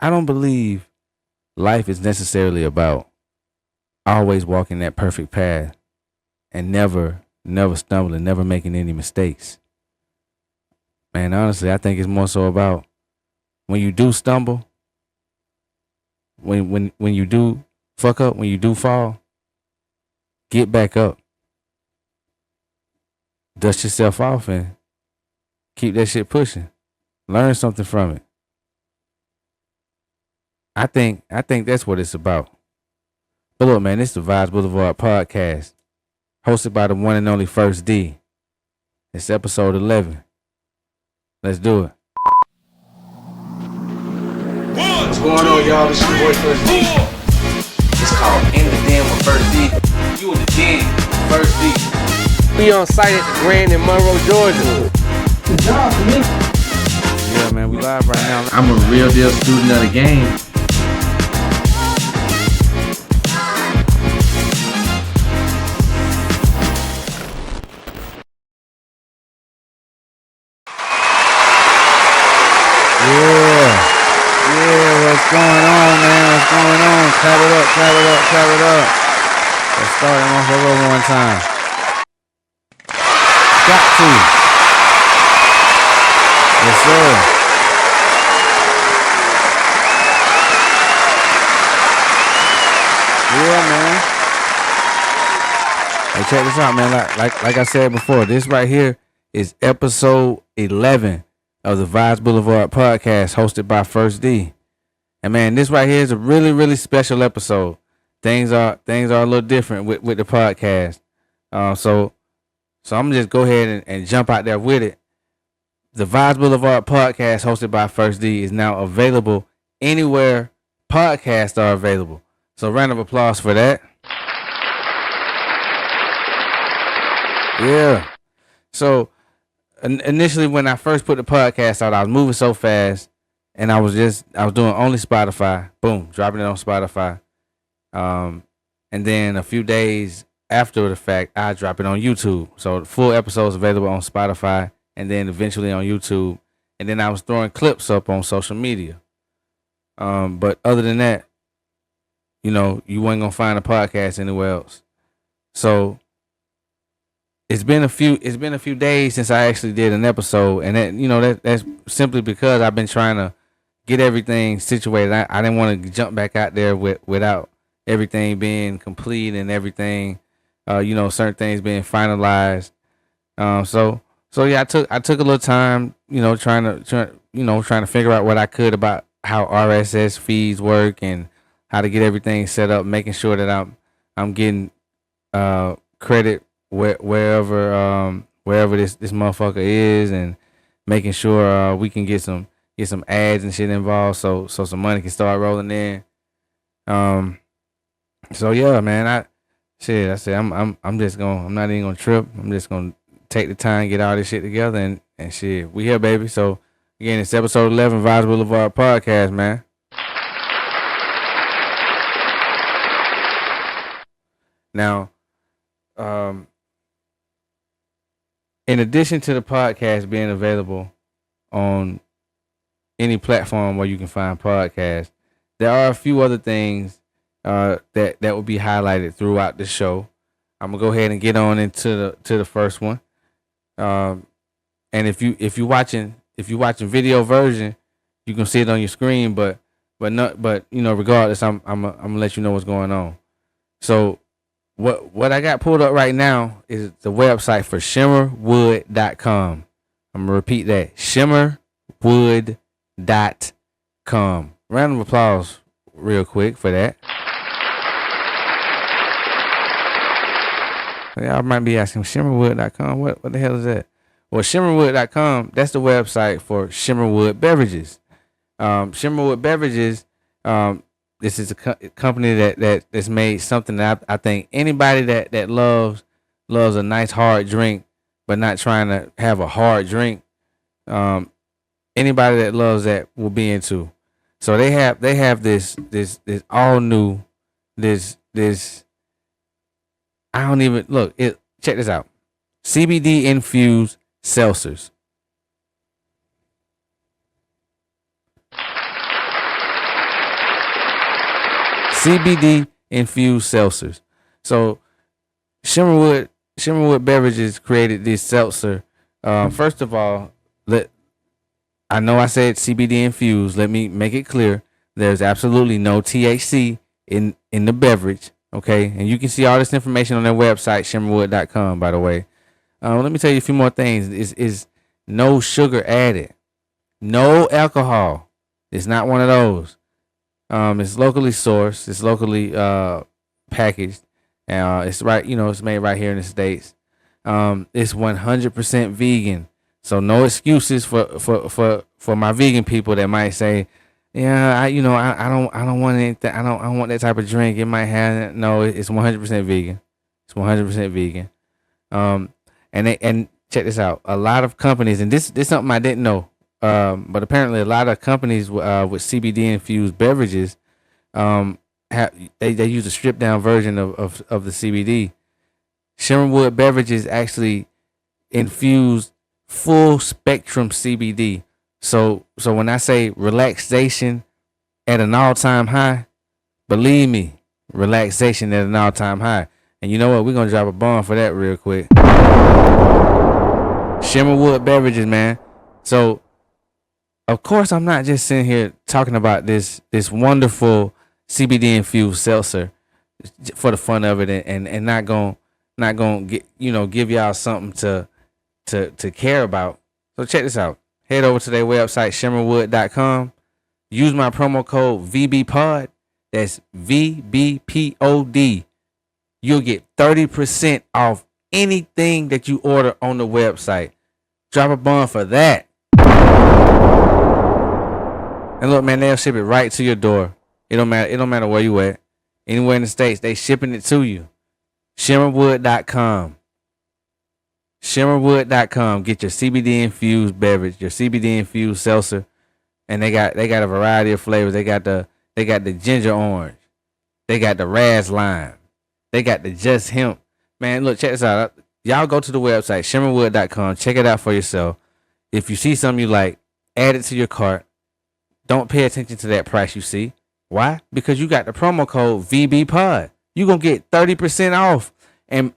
I don't believe life is necessarily about always walking that perfect path and never stumbling, never making any mistakes. Man, honestly, I think it's more so about when you do stumble, when you do fuck up, when you do fall, get back up. Dust yourself off and keep that shit pushing. Learn something from it. I think that's what it's about. But look, man, this is the Vibes Blvd Podcast, hosted by the one and only First D. It's episode 11. Let's do it. What's going on, y'all? This is your boy First D. It's called In the Den with First D. You in the den, First D. We on site at the Grand in Monroe, Georgia. Good job, man. Yeah, man, we live right now. I'm a real deal student of the game. What's going on, man? What's going on? Clap it up, clap it up, clap it up. Let's start it off over one time. Got to. Yes, sir. Yeah, man. Hey, check this out, man. Like I said before, this right here is episode 11 of the Vibes Blvd Podcast, hosted by First D. And man, this right here is a really, really special episode. Things are a little different with the podcast. So I'm gonna just go ahead and jump out there with it. The Vibes Blvd Podcast, hosted by First D, is now available anywhere podcasts are available. So round of applause for that. Yeah. So initially, when I first put the podcast out, I was moving so fast. And I was doing only Spotify. Boom, dropping it on Spotify. And then a few days after the fact, I drop it on YouTube. So the full episode's available on Spotify and then eventually on YouTube. And then I was throwing clips up on social media. But other than that, you weren't gonna find a podcast anywhere else. So it's been a few days since I actually did an episode, and that's simply because I've been trying to get everything situated. I didn't want to jump back out there without everything being complete and everything, certain things being finalized. So yeah, I took a little time, trying to figure out what I could about how RSS feeds work and how to get everything set up, making sure that I'm getting credit wherever this motherfucker is, and making sure we can get some ads and shit involved, so some money can start rolling in. So yeah, man, I said I'm not even gonna trip. I'm just gonna take the time, get all this shit together, and shit, we here, baby. So again, it's episode 11, Vibes Blvd Podcast, man. Now, in addition to the podcast being available on any platform where you can find podcasts, there are a few other things that will be highlighted throughout the show. I'm gonna go ahead and get on into the first one. And if you're watching video version, you can see it on your screen. But regardless, I'm gonna let you know what's going on. So what I got pulled up right now is the website for shimmerwood.com. I'm gonna repeat that: shimmerwood.com. Round of applause real quick for that. Y'all might be asking, shimmerwood.com, what the hell is that? Well, shimmerwood.com, that's the website for Shimmerwood Beverages. Shimmerwood Beverages, this is a company that's made something that I think anybody that loves a nice hard drink, but not trying to have a hard drink, anybody that loves that will be into. So they have this all new this I don't even look it. Check this out: CBD infused seltzers. CBD infused seltzers. So Shimmerwood Beverages created this seltzer. First of all, I know I said CBD infused. Let me make it clear. There's absolutely no THC in the beverage. Okay, and you can see all this information on their website, shimmerwood.com, by the way. Let me tell you a few more things. Is no sugar added, no alcohol. It's not one of those. It's locally sourced. It's locally packaged. It's right. It's made right here in the States. It's 100% vegan. So no excuses for my vegan people that might say, yeah, I don't want anything. I don't want that type of drink. It might have no. It's 100% vegan. It's 100% vegan. And check this out. A lot of companies, and this is something I didn't know. But apparently a lot of companies with CBD infused beverages, they use a stripped down version of the CBD. Shimmerwood Beverages actually infused full spectrum CBD. So when I say relaxation at an all-time high, believe me, relaxation at an all-time high. And you know what? We're gonna drop a bomb for that real quick. Shimmerwood Beverages, man. So of course I'm not just sitting here talking about this wonderful CBD infused seltzer for the fun of it and not gonna get give y'all something to care about. So check this out. Head over to their website, shimmerwood.com. Use my promo code VBPOD. That's VBPOD. You'll get 30% off anything that you order on the website. Drop a bomb for that. And look, man, they'll ship it right to your door. It don't matter where you at. Anywhere in the States, they shipping it to you. Shimmerwood.com. Shimmerwood.com. Get your CBD infused beverage, your CBD infused seltzer, and they got a variety of flavors. They got the ginger orange, they got the raz lime, they got the just hemp. Man, look, check this out. Y'all go to the website shimmerwood.com. Check it out for yourself. If you see something you like, add it to your cart. Don't pay attention to that price you see. Why? Because you got the promo code VBPOD. You gonna get 30% off. And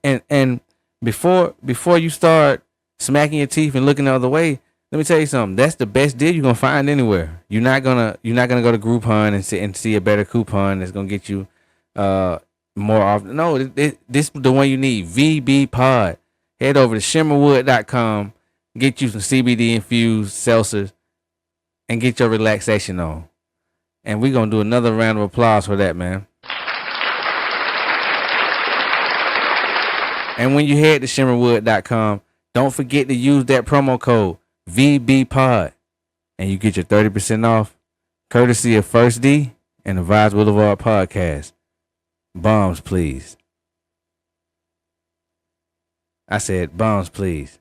before you start smacking your teeth and looking the other way, let me tell you something. That's the best deal you're gonna find anywhere. You're not gonna go to Groupon and see a better coupon that's gonna get you more off. No, this is the one you need. VB Pod. Head over to shimmerwood.com, get you some CBD infused seltzers, and get your relaxation on. And we're gonna do another round of applause for that, man. And when you head to shimmerwood.com, don't forget to use that promo code VBPOD, and you get your 30% off, courtesy of First D and the Vibes Blvd Podcast. Bombs, please. I said bombs, please.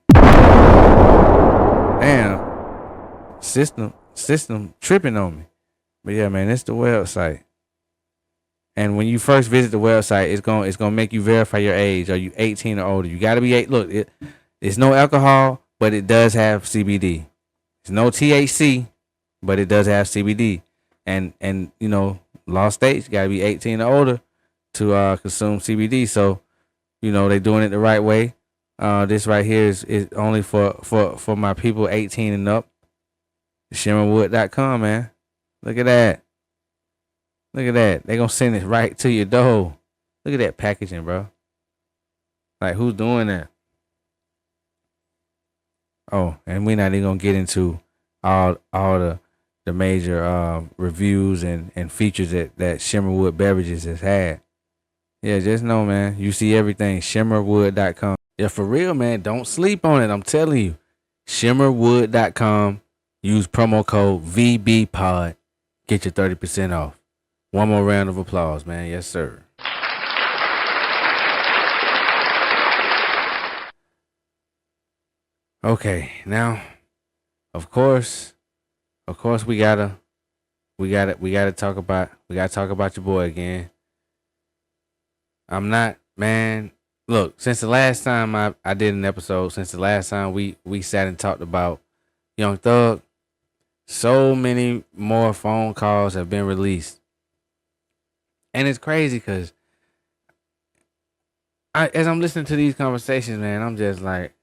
Damn, system tripping on me. But yeah, man, it's the website. And when you first visit the website, it's gonna make you verify your age. Are you 18 or older? You gotta be 8. Look, it's no alcohol, but it does have CBD. It's no THC, but it does have CBD. And law states you gotta be 18 or older to consume CBD. So, they're doing it the right way. This right here is only for my people 18 and up. Shimmerwood.com, man. Look at that. Look at that. They're going to send it right to your door. Look at that packaging, bro. Like, who's doing that? Oh, and we're not even going to get into all the major reviews and features that Shimmerwood Beverages has had. Yeah, just know, man, you see everything. Shimmerwood.com. Yeah, for real, man. Don't sleep on it. I'm telling you. Shimmerwood.com. Use promo code VBPOD. Get your 30% off. One more round of applause, man. Yes, sir. Okay, now, of course, we gotta talk about your boy again. I'm not, man. Look, since the last time I did an episode, since the last time we sat and talked about Young Thug, so many more phone calls have been released. And it's crazy because as I'm listening to these conversations, man, I'm just like,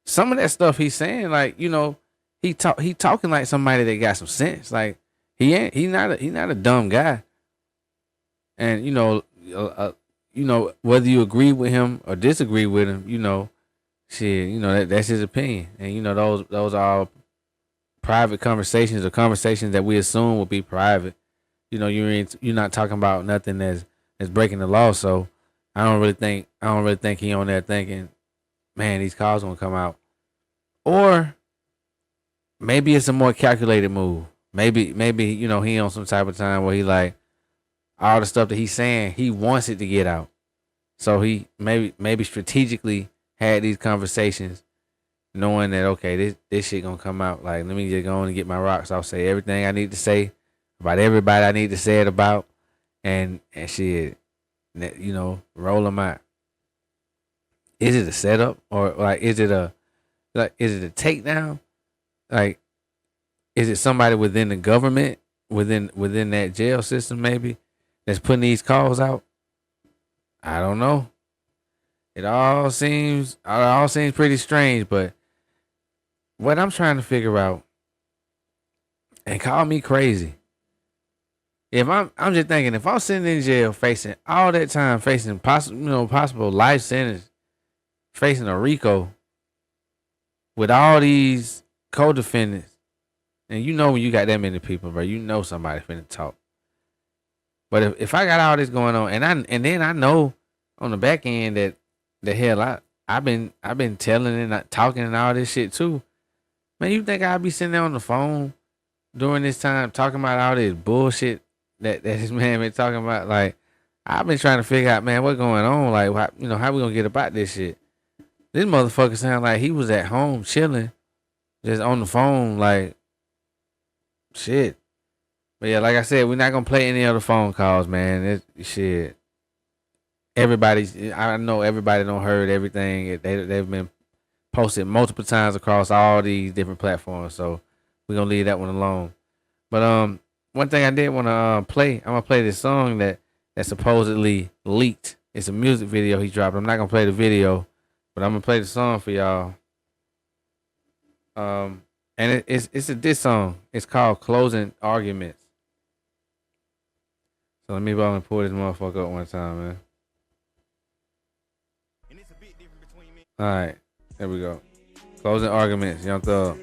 some of that stuff he's saying, like, you know, he talking like somebody that got some sense. Like, he's not a dumb guy. And you know, whether you agree with him or disagree with him, you know, shit, you know, that's his opinion. And you know, those are private conversations, or conversations that we assume will be private. You know, you're not talking about nothing that's breaking the law. So I don't really think he on there thinking, man, these calls gonna come out. Or maybe it's a more calculated move. Maybe you know, he on some type of time where he like, all the stuff that he's saying, he wants it to get out. So he maybe strategically had these conversations, knowing that, okay, this shit gonna come out. Like, let me just go on and get my rocks off, say everything I need to say about everybody I need to say it about, and shit, you know, roll them out. Is it a setup, or like is it a takedown? Like, is it somebody within the government, within that jail system maybe, that's putting these calls out? I don't know. It all seems pretty strange, but what I'm trying to figure out, and call me crazy, if I'm just thinking, if I'm sitting in jail facing all that time, facing possible life sentence, facing a RICO with all these co-defendants, and you know when you got that many people, bro, you know somebody finna talk. But if I got all this going on, and then I know on the back end that the hell I've been telling and talking and all this shit too, man, you think I'd be sitting there on the phone during this time talking about all this bullshit that this man been talking about? Like, I've been trying to figure out, man, what's going on? Like, how we gonna get about this shit? This motherfucker sound like he was at home chilling, just on the phone, like, shit. But yeah, like I said, we're not gonna play any other phone calls, man. It's shit. I know everybody don't heard everything. They've been posted multiple times across all these different platforms, so we're gonna leave that one alone. But one thing I did want to play, I'm gonna play this song that supposedly leaked. It's a music video he dropped. I'm not gonna play the video, but I'm gonna play the song for y'all. And it's a diss song. It's called "Closing Arguments." So let me go and pull this motherfucker up one time, man. All right, there we go. "Closing Arguments," Young Thug.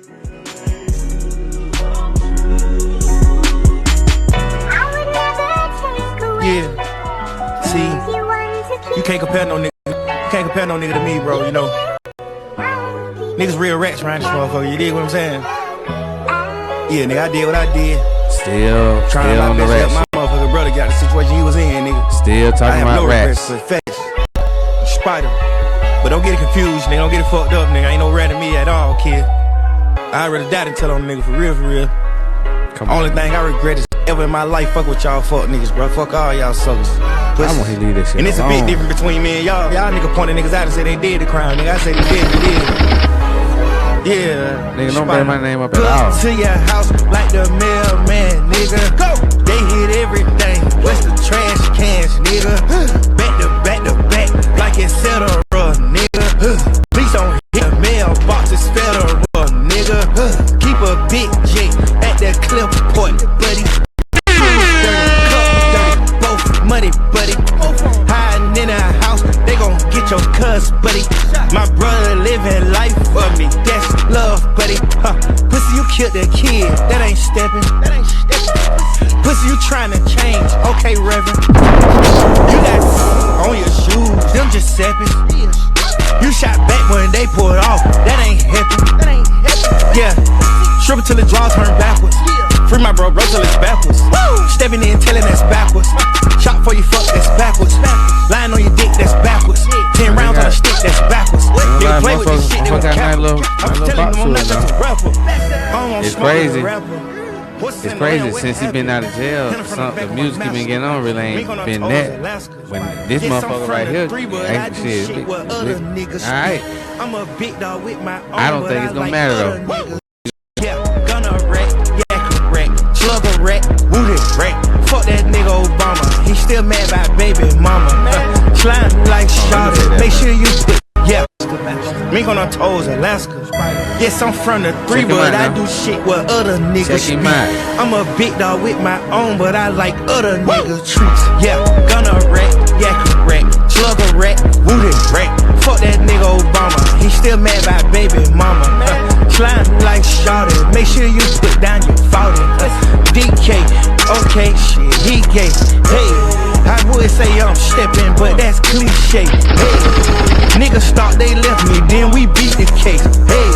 Yeah. See, you can't compare no nigga. You can't compare no nigga to me, bro. You know, niggas real rats around this motherfucker. You dig what I'm saying? Yeah, nigga, I did what I did. Still on the rats. My motherfucking brother got the situation he was in, nigga. Still talking about rats. Spider. But don't get it confused, nigga. Don't get it fucked up, nigga. Ain't no rat to me at all, kid. I'd rather die than tell on nigga, for real, for real. Only thing I regret is ever in my life fuck with y'all fuck niggas, bro. Fuck all y'all suckers. I want to leave this shit and it's alone. A big difference between me and y'all. Y'all nigga pointing niggas out and say they did the crime, nigga. I say they did. Yeah. Nigga, don't bring my name up at all. To your house like the mailman, nigga. Go. They hit everything. What's the trash cans, nigga? Back to back, like it's federal, nigga. Please don't hit the mailbox, it's federal, nigga. Keep a big J at the clip point, buddy. Dirty, both money, buddy. Hiding in a house, they gon' get your cuz, buddy. My brother living life for me, that's love, buddy. Pussy, you killed the kid, that ain't stepping. Pussy, you tryna change, okay, Reverend. You got on your shoes, them just stepping. You shot back when they pulled off, that ain't happy. Yeah, strip it till the draw turn backwards. Free my bro till it's backwards. Stepping in, telling that's backwards. Shot for you, fuck, that's backwards. Lying on your dick, that's backwards. 10 rounds on a stick, that's backwards. Nigga play with this shit, they was capital. I'm telling you, I'm not just a rapper. It's crazy. It's crazy since he been out of jail. The music he been getting on really ain't been that. When this motherfucker right here, ain't shit. Alright. I don't think it's gonna matter though. Yeah, gonna wreck, yeah, correct. Slug a wreck, wounded wreck. Fuck that nigga Obama. toes Alaska. Yes, I'm from the 3, Check him but out I now. do shit where other niggas Check him be. out. I'm a big dog with my own, but I like other niggas' treats. Yeah, gonna rat, yak a rat, slug a rat, wooded rat. Fuck that nigga Obama, he still mad by baby mama. Slime like Shawty, make sure you put down your 40. DK, okay, shit, he gay. Hey, I would say I'm stepping, but that's cliche. Hey, niggas thought they left me, then we beat the case. Hey,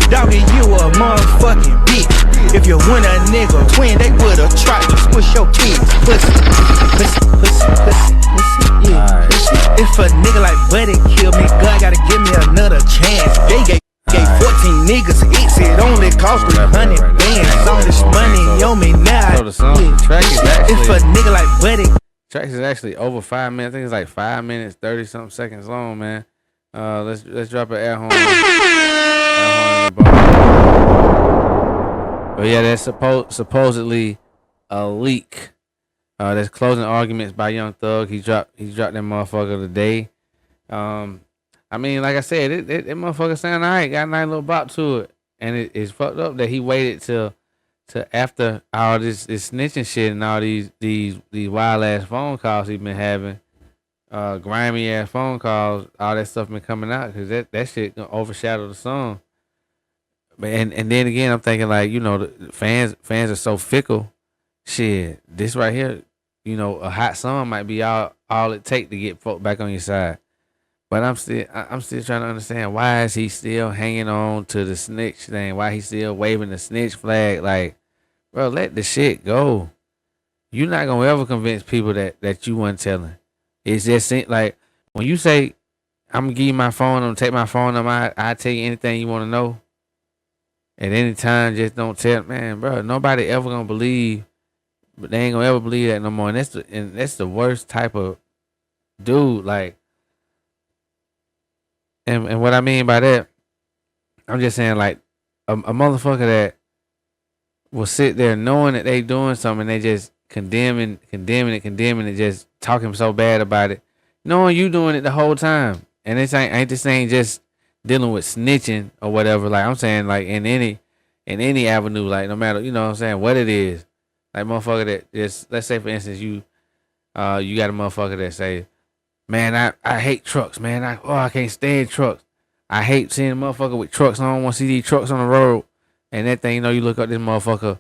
doggy, you a motherfucking bitch. If you want a nigga twin, they would've tried to squish your kids. Pussy, pussy, pussy, pussy, pussy, yeah. Alright. Pussy. If a nigga like Buddy kill me, God gotta give me another chance. They gave 14 niggas hits, it only cost 300 bands. All this money on me now. So the song track is actually, If a nigga like Buddy. track is actually over 5 minutes. I think it's like 5 minutes 30 something seconds long, man. Let's drop an air horn. But yeah, that's supposedly a leak. There's closing arguments by Young Thug. He dropped that motherfucker today. I mean, like I said, that motherfucker sound alright. Got a nice little bop to it, and it's fucked up that he waited till after all this snitching shit and all these wild ass phone calls he been having, grimy ass phone calls. All that stuff been coming out because that shit gonna overshadow the song. But and then again, I'm thinking like, you know, the fans are so fickle. Shit, this right here, you know, a hot song might be all it take to get folk back on your side. But I'm still trying to understand, why is he still hanging on to the snitch thing? Why he still waving the snitch flag? Like, bro, let the shit go. You're not gonna ever convince people that you weren't telling. It's just like when you say, I'm gonna give you my phone, I'm gonna take my phone number, I tell you anything you wanna know. At any time, just don't tell, man, bro. Nobody ever gonna believe, but they ain't gonna ever believe that no more. And that's the worst type of dude. Like, and what I mean by that, I'm just saying, like, a motherfucker that will sit there knowing that they doing something, they just condemning it, just talking so bad about it, knowing you doing it the whole time. And this ain't just dealing with snitching or whatever. Like, I'm saying, like, in any avenue, like, no matter, you know what I'm saying, what it is. Like, motherfucker that just, let's say for instance, you got a motherfucker that say, man, I hate trucks, man. I can't stand trucks. I hate seeing a motherfucker with trucks. I don't want to see these trucks on the road. And that thing, you know, you look up this motherfucker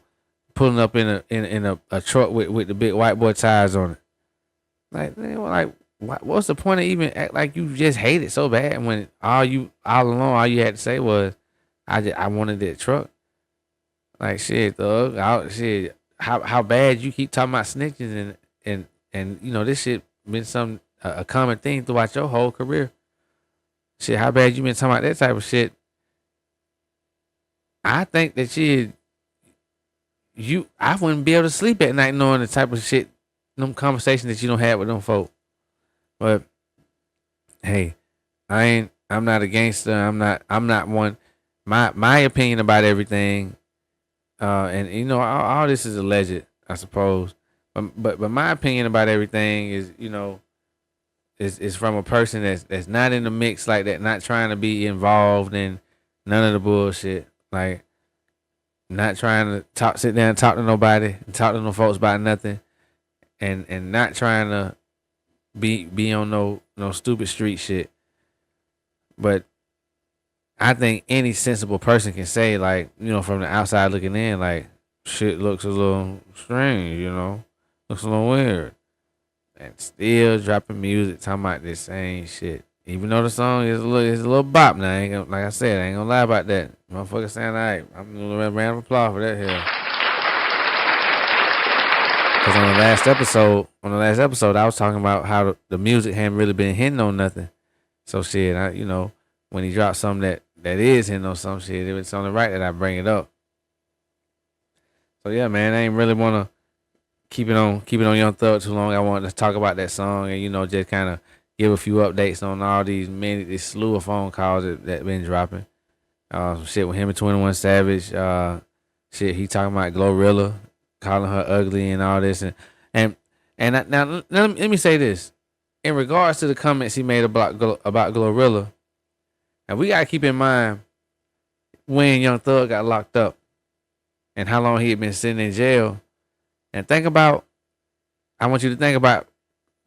pulling up in a truck with the big white boy tires on it. Like, man, what's the point of even act like you just hate it so bad when all along all you had to say was, I wanted that truck. Like, shit, thug. How bad you keep talking about snitches and you know, this shit been a common thing throughout your whole career. Shit, how bad you been talking about that type of shit? I think that I wouldn't be able to sleep at night knowing the type of shit, them conversations that you don't have with them folk. But hey, I'm not a gangster. I'm not one. My opinion about everything, and you know, all this is alleged, I suppose. But my opinion about everything is, you know, is from a person that's not in the mix like that, not trying to be involved in none of the bullshit, like not trying to sit down and talk to nobody, and talk to no folks about nothing, and not trying to be on no stupid street shit. But I think any sensible person can say, like, you know, from the outside looking in, like, shit looks a little strange, you know, looks a little weird. And still dropping music talking about this same shit. Even though the song is a little bop now. Like I said, I ain't gonna lie about that. Motherfucker sound alright. I'm gonna round of applause for that here. Cause on the last episode, I was talking about how the music hadn't really been hitting on nothing. So shit, you know, when he dropped something that is hitting on some shit, it's only right that I bring it up. So yeah, man, I ain't really wanna keep it on Young Thug too long. I wanted to talk about that song and, you know, just kind of give a few updates on all this slew of phone calls that been dropping. Some shit with him and 21 Savage. Shit, he talking about Glorilla, calling her ugly and all this. And now let me say this. In regards to the comments he made about Glorilla, And we gotta keep in mind when Young Thug got locked up and how long he had been sitting in jail. And I want you to think about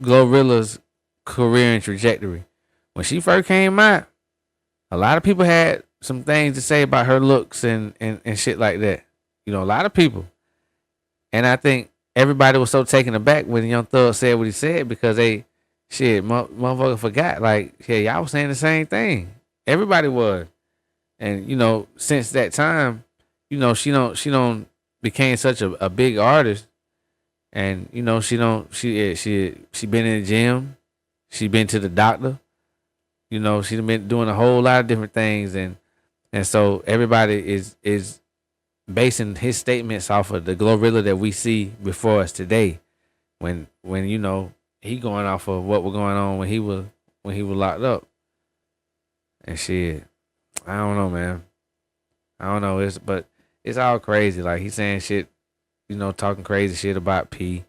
Glorilla's career and trajectory. When she first came out, a lot of people had some things to say about her looks and shit like that. You know, a lot of people. And I think everybody was so taken aback when Young Thug said what he said because motherfucker forgot. Like, yeah, y'all was saying the same thing. Everybody was. And, you know, since that time, you know, she don't became such a big artist. And, you know, she been in the gym. She been to the doctor. You know, she's been doing a whole lot of different things. And so everybody is basing his statements off of the Glorilla that we see before us today. When you know, he going off of what was going on when he was locked up. And shit, I don't know, man. I don't know. It's all crazy. Like, he's saying shit, you know, talking crazy shit about P.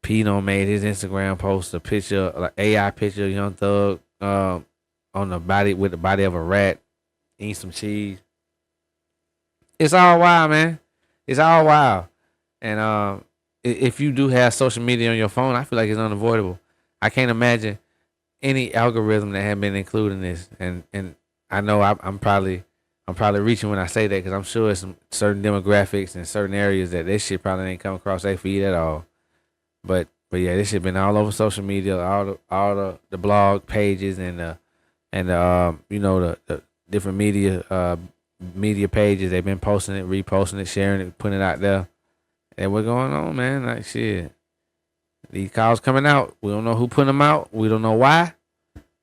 P done made his Instagram post a picture, like AI picture of Young Thug on the body with the body of a rat, eating some cheese. It's all wild, man. It's all wild. And if you do have social media on your phone, I feel like it's unavoidable. I can't imagine any algorithm that had been included in this. And I know I'm probably reaching when I say that because I'm sure it's some certain demographics and certain areas that this shit probably ain't come across their feed at all. But yeah, this shit been all over social media, all the blog pages and you know the different media pages. They've been posting it, reposting it, sharing it, putting it out there. And what's going on, man? Like, shit. These calls coming out. We don't know who put them out. We don't know why.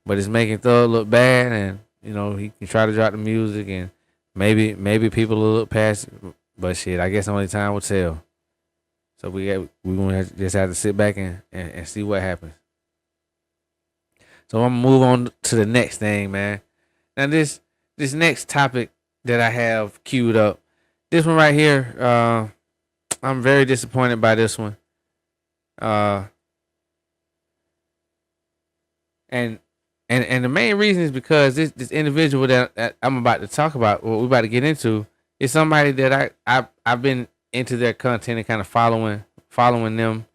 But it's making Thug look bad. And, you know, he can try to drop the music. And maybe people will look past it. But, shit, I guess only time will tell. So we're going to just have to sit back and see what happens. So I'm going to move on to the next thing, man. Now, this next topic that I have queued up, this one right here, I'm very disappointed by this one. And the main reason is because this individual that I'm about to talk about, what we're about to get into, is somebody that I've been into their content and kind of following them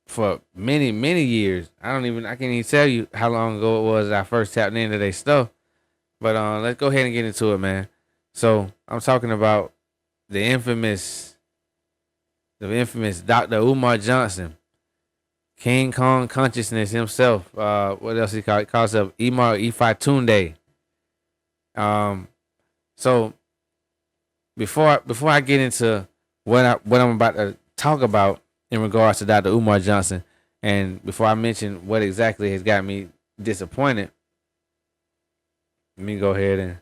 for many years. I can't even tell you how long ago it was that I first tapped into their stuff. But let's go ahead and get into it, man. So I'm talking about the infamous Dr. Umar Johnson, King Kong Consciousness himself. What else he calls himself? Umar Ifatunde. So before I get into what I'm about to talk about in regards to Dr. Umar Johnson, and before I mention what exactly has got me disappointed, let me go ahead and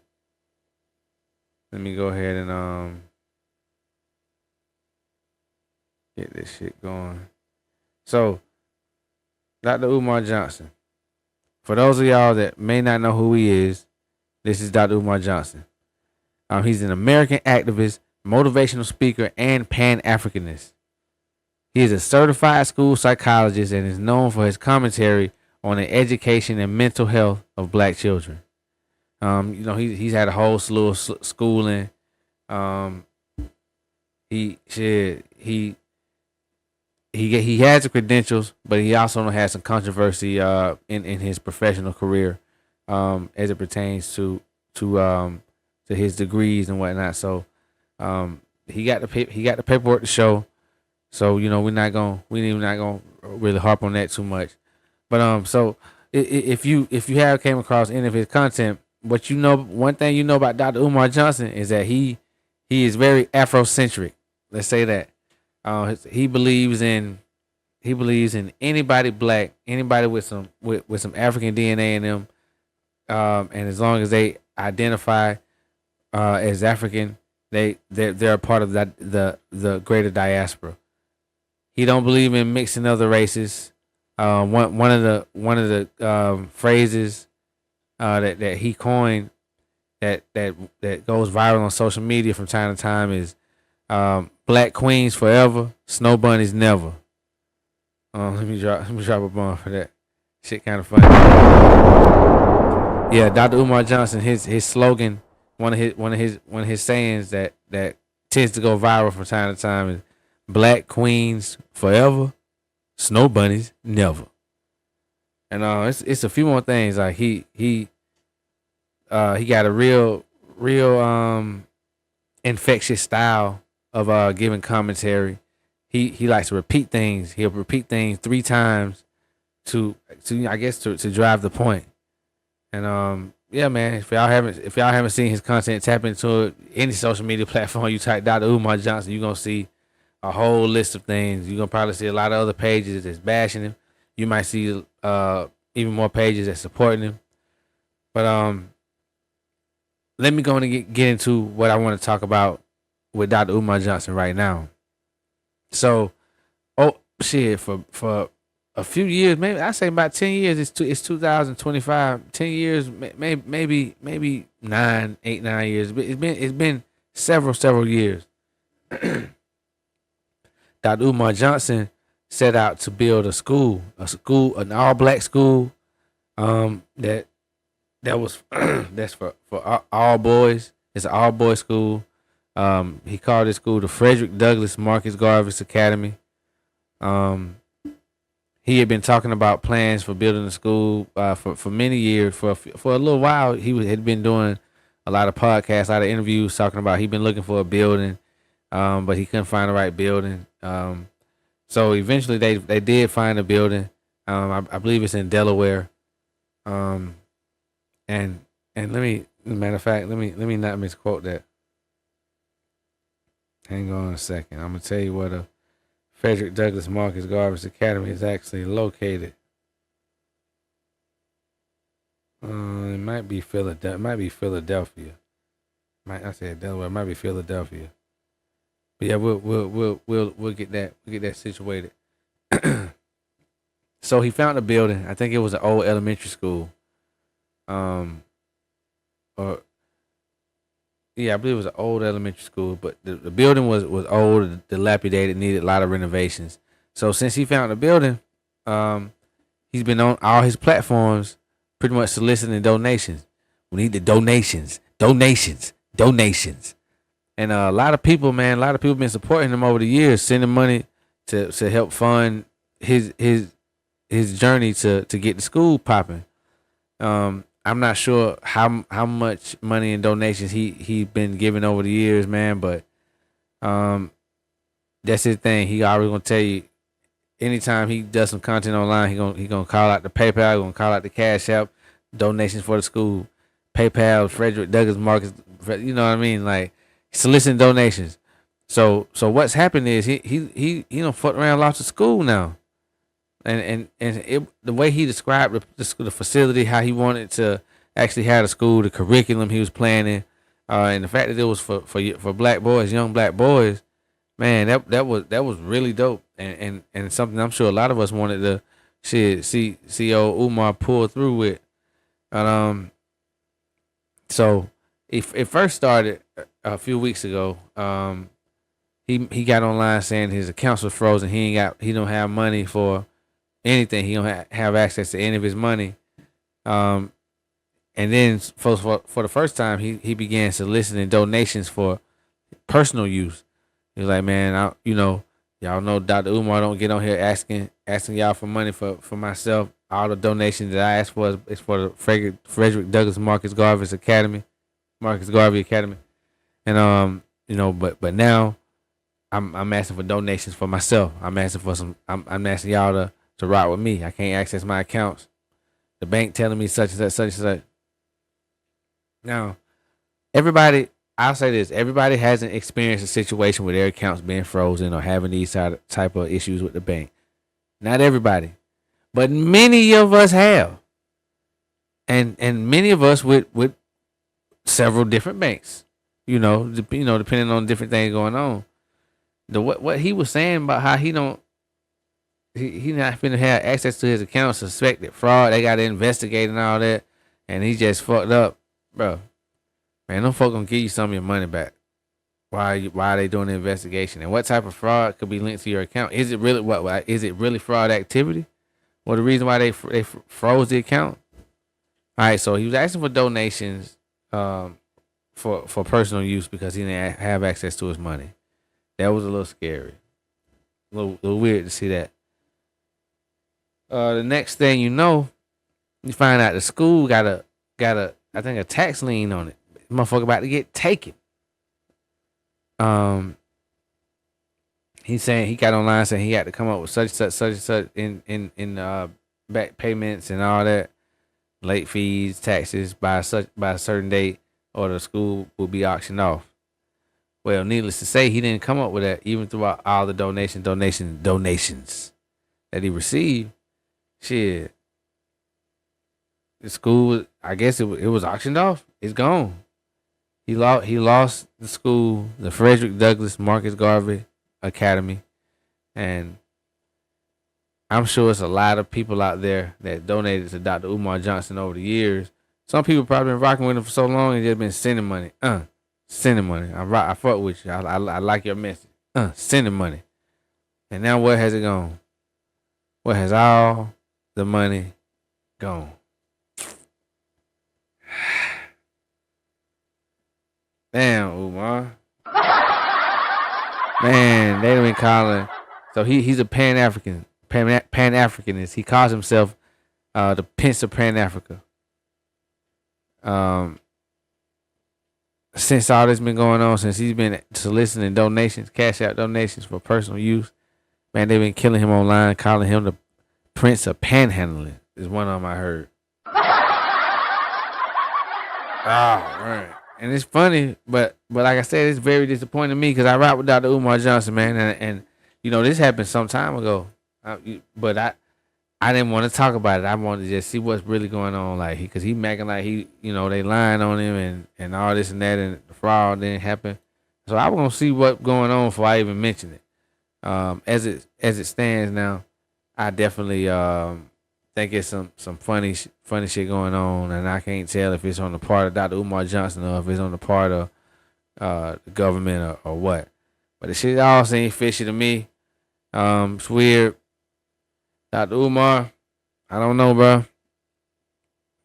get this shit going. So, Dr. Umar Johnson. For those of y'all that may not know who he is, this is Dr. Umar Johnson. He's an American activist, motivational speaker, and Pan-Africanist. He is a certified school psychologist and is known for his commentary on the education and mental health of black children. You know, he's had a whole slew of schooling. He has the credentials, but he also has some controversy in his professional career as it pertains to his degrees and whatnot. So he got the paperwork to show. So, you know, we're not gonna really harp on that too much. But so if you have came across any of his content, what you know, one thing you know about Dr. Umar Johnson is that he is very Afrocentric. Let's say that. He believes in anybody black, anybody with some African DNA in them, and as long as they identify as African, they're a part of the greater diaspora. He don't believe in mixing other races. One of the phrases that he coined that goes viral on social media from time to time is black queens forever, snow bunnies never. Let me drop a bomb for that. Shit kind of funny. Yeah, Dr. Umar Johnson, his slogan, one of his sayings that tends to go viral from time to time is "Black queens forever, snow bunnies never." And it's a few more things. Like he got a real infectious style of giving commentary. He likes to repeat things. He'll repeat things 3 times to drive the point. And yeah, man, if y'all haven't seen his content, tap into it. Any social media platform you type Dr. Umar Johnson, you're gonna see a whole list of things. You're gonna probably see a lot of other pages that's bashing him. You might see even more pages that's supporting him. But let me go and get into what I want to talk about with Dr. Umar Johnson right now. So, for a few years, maybe I say about 10 years. It's 2025. 10 years, maybe 8, 9 years. It's been several years. Dr. Umar Johnson set out to build an all-black school, that was that's for all boys. It's an all-boys school. He called his school the Frederick Douglass Marcus Garvey Academy. He had been talking about plans for building a school for many years. For a little while, he had been doing a lot of podcasts, a lot of interviews talking about he'd been looking for a building, but he couldn't find the right building. So eventually they did find a building. I believe it's in Delaware. And matter of fact, let me not misquote that. Hang on a second. I'm gonna tell you where the Frederick Douglass Marcus Garvey Academy is actually located. It might be Philadelphia. I said Delaware. It might be Philadelphia. But yeah, we'll get that situated. So he found a building. I think it was an old elementary school. I believe it was an old elementary school, but the building was old, dilapidated, needed a lot of renovations. So since he found the building, he's been on all his platforms pretty much soliciting donations. We need the donations. And a lot of people been supporting him over the years, sending money to help fund his journey to get the school popping. I'm not sure how much money and donations he's been giving over the years, man, but that's his thing. He always gonna tell you anytime he does some content online, he gonna call out the PayPal, gonna call out the Cash App, donations for the school, PayPal, Frederick Douglass Marcus, you know what I mean, like soliciting donations. So what's happened is he done fucked around, lost the school now. And the way he described the facility, how he wanted to actually have the school, the curriculum he was planning, and the fact that it was for black boys, young black boys, man, that was really dope, and something I'm sure a lot of us wanted to see old Umar pull through with. So it first started a few weeks ago. He got online saying his accounts was frozen. He don't have money for anything. He don't have access to any of his money. And then for the first time, he began soliciting donations for personal use. He was like, man, y'all know Dr. Umar don't get on here asking y'all for money for myself. All the donations that I asked for is for the Frederick Douglass Marcus Garvey Academy. And but now I'm asking for donations for myself. I'm asking y'all to rock with me. I can't access my accounts. The bank telling me such and such, such and such. Now, I'll say this, everybody hasn't experienced a situation where their accounts being frozen or having these type of issues with the bank. Not everybody. But many of us have. And many of us with several different banks. Depending on different things going on. What he was saying about how he not finna have access to his accounts, suspected fraud, they got to investigate and all that, and he just fucked up, bro. Man, them folk gonna give you some of your money back. Why are they doing the investigation? And what type of fraud could be linked to your account? Is it really fraud activity? Well, the reason why they froze the account, All right, so he was asking for donations for personal use because he didn't have access to his money. That was a little scary. A little weird to see that. The next thing you know, you find out the school got a I think a tax lien on it. Motherfucker about to get taken. He's saying he got online saying he had to come up with such and such in back payments and all that, late fees, taxes by a certain date, or the school will be auctioned off. Well, needless to say, he didn't come up with that even throughout all the donations that he received. Shit, the school, I guess it was auctioned off. It's gone. He lost the school, the Frederick Douglass Marcus Garvey Academy, and I'm sure it's a lot of people out there that donated to Dr. Umar Johnson over the years. Some people probably been rocking with him for so long and just been sending money. Sending money. I fuck with you. I like your message. Sending money. And now where has it gone? Where has all the money gone? Damn, Umar. Man, they been calling. So he's a Pan-Africanist. He calls himself the Prince of Pan-Africa. Since all this been going on, since he's been soliciting donations, cash out donations for personal use, man, they've been killing him online, calling him the Prince of Panhandling. Is one of them I heard. Oh, man. And it's funny, but like I said, it's very disappointing to me because I rock with Dr. Umar Johnson, man, and you know this happened some time ago, but I didn't want to talk about it. I wanted to just see what's really going on, like because he making like they lying on him and all this and that, and the fraud didn't happen. So I was gonna see what's going on before I even mention it. As it stands now, I definitely think it's some funny shit going on, and I can't tell if it's on the part of Dr. Umar Johnson or if it's on the part of the government or what. But the shit all seems fishy to me. It's weird. Dr. Umar, I don't know, bro.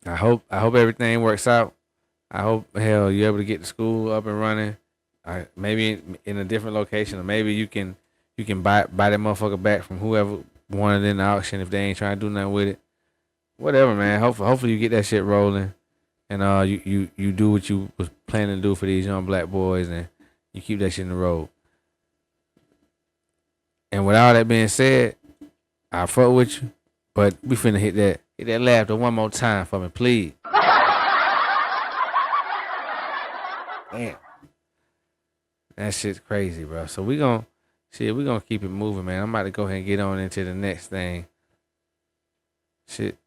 I hope everything works out. I hope you're able to get the school up and running. Maybe in a different location, or maybe you can buy that motherfucker back from whoever wanted in the auction if they ain't trying to do nothing with it. Whatever, man. Hopefully you get that shit rolling, and you do what you was planning to do for these young black boys, and you keep that shit in the road. And with all that being said, I fuck with you, but we finna hit that laughter one more time for me, please. Damn, that shit's crazy, bro. So we gonna keep it moving, man. I'm about to go ahead and get on into the next thing. Shit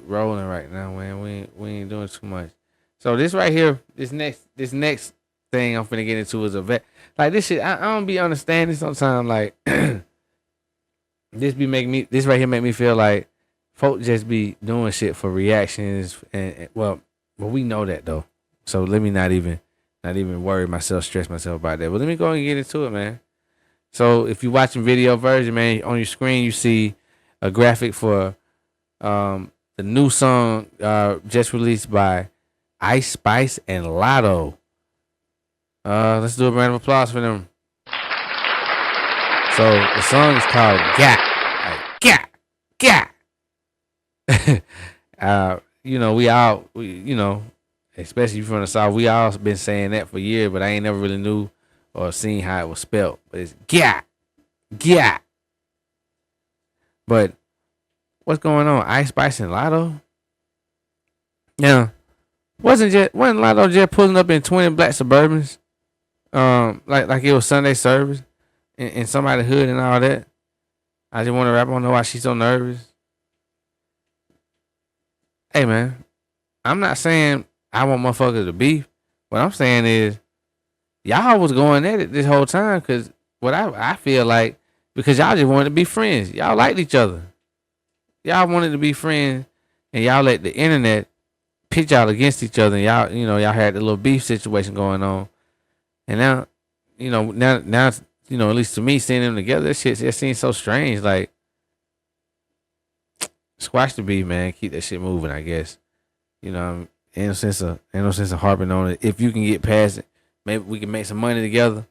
rolling right now, man. We ain't doing too much. So this right here, this next thing I'm finna get into is a vet. Like this shit, I don't be understanding sometimes. Like this right here make me feel like folk just be doing shit for reactions, and well, we know that though. So let me not even worry myself, stress myself about that. But let me go and get into it, man. So if you're watching video version, man, on your screen you see a graphic for the new song just released by Ice Spice and Latto. Let's do a round of applause for them. So the song is called Gat. Like, Gat. Especially from the South, we all been saying that for years, but I ain't never really knew or seen how it was spelled. But it's Gat. But what's going on? Ice Spice and Latto? Yeah. Wasn't Latto just pulling up in 20 black Suburbans? Like it was Sunday service in somebody's hood and all that. I just want to rap on her why she's so nervous. Hey man, I'm not saying I want motherfuckers to beef. What I'm saying is y'all was going at it this whole time because what I feel like, because y'all just wanted to be friends. Y'all liked each other. Y'all wanted to be friends, and y'all let the internet pit y'all against each other, and y'all had a little beef situation going on. And now, at least to me, seeing them together, that shit just seems so strange. Like, squash the beef, man. Keep that shit moving, I guess. You know, ain't no sense of harping on it. If you can get past it, maybe we can make some money together.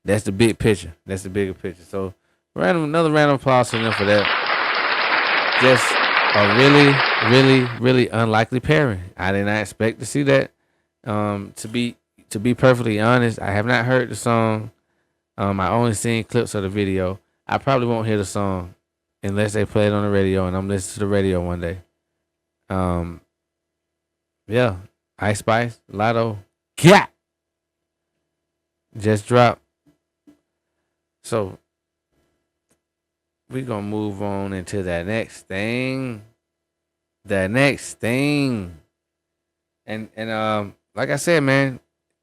That's the big picture. That's the bigger picture. So another random applause to them for that. Just a really unlikely pairing. I did not expect to see that. To be perfectly honest, I have not heard the song. I only seen clips of the video. I probably won't hear the song unless they play it on the radio, and I'm listening to the radio one day. Yeah, Ice Spice, Latto, cat, just dropped. So we're gonna move on into that next thing. And like I said, man,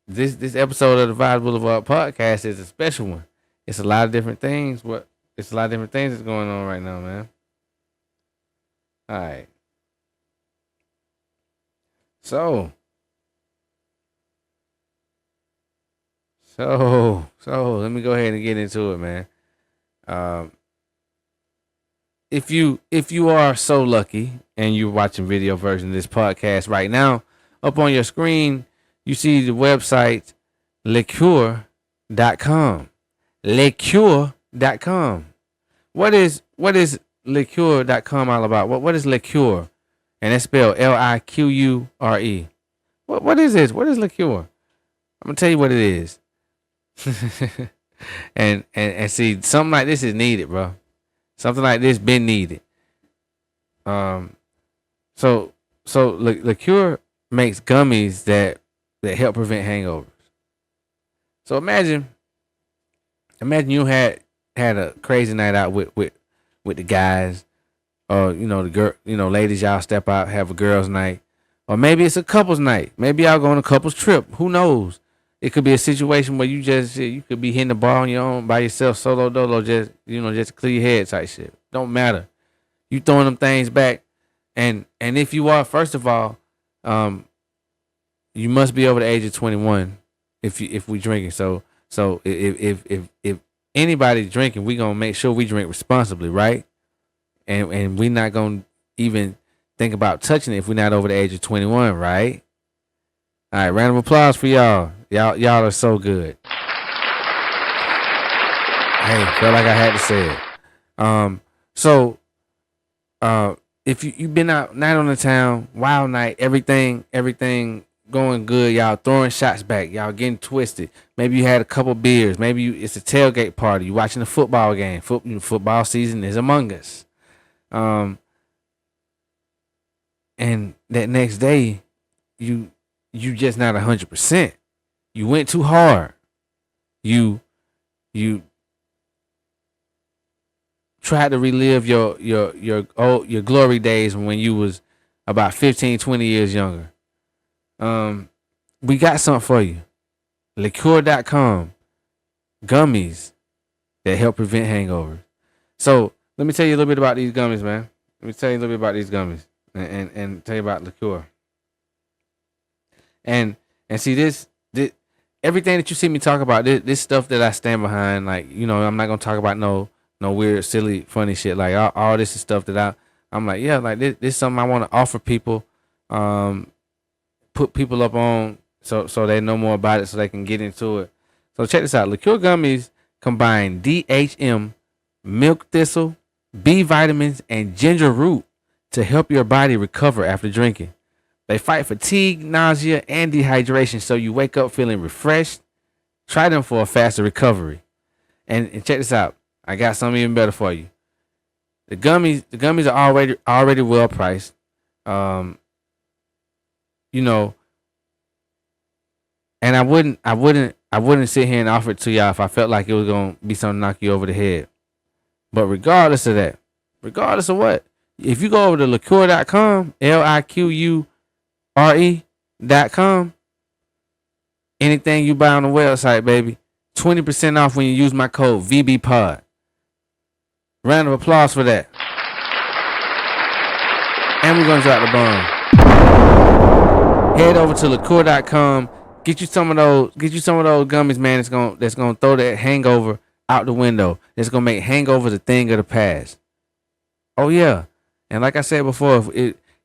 this episode of the Vibes Blvd Podcast is a special one. It's a lot of different things. It's a lot of different things that's going on right now, man. All right. So let me go ahead and get into it, man. If you are so lucky and you're watching video version of this podcast right now, up on your screen, you see the website liqueur.com. Liqueur.com. What is liqueur.com all about? What is liqueur? And it's spelled Liquure. What is this? What is liqueur? I'm gonna tell you what it is. and see, something like this is needed, bro. Something like this been needed. So liqueur makes gummies that help prevent hangovers. So imagine you had a crazy night out with the guys, or the girl, ladies, y'all step out, have a girls' night, or maybe it's a couples' night. Maybe y'all go on a couples trip. Who knows? It could be a situation where you could be hitting the bar on your own by yourself, solo dolo, just to clear your head type shit. Don't matter. You throwing them things back, and if you are, first of all, you must be over the age of 21 if we drinking. So if anybody drinking, we gonna make sure we drink responsibly, right? And we not gonna even think about touching it if we're not over the age of 21, right? All right, round of applause for y'all. Y'all are so good. Hey, felt like I had to say it. So if you've been out night on the town, wild night, everything going good, y'all throwing shots back, y'all getting twisted. Maybe you had a couple beers. Maybe it's a tailgate party. You watching a football game. Football season is among us. And that next day, you just not 100%. You went too hard. You tried to relive your glory days when you was about 15, 20 years younger. We got something for you. Liqueur.com. Gummies that help prevent hangovers. So let me tell you a little bit about these gummies, man. Let me tell you a little bit about these gummies and tell you about liqueur. And see this everything that you see me talk about, this stuff that I stand behind, like, I'm not gonna talk about no weird, silly, funny shit. Like all this is stuff that I'm like, yeah, like this is something I want to offer people, put people up on so they know more about it, so they can get into it. So check this out. Liqueur gummies combine DHM, milk thistle, B vitamins, and ginger root to help your body recover after drinking. They fight fatigue, nausea, and dehydration, so you wake up feeling refreshed. Try them for a faster recovery. And check this out. I got something even better for you. The gummies are already well priced. And I wouldn't sit here and offer it to y'all if I felt like it was gonna be something to knock you over the head. But regardless of that, regardless of what, if you go over to liqueur.com, LIQURE.com, anything you buy on the website, baby, 20% off when you use my code VBPOD. Round of applause for that. And we're gonna drop the bomb. Head over to liqueur.com. Get you some of those gummies, man. That's gonna throw that hangover out the window. It's gonna make hangovers a thing of the past. Oh yeah. And like I said before,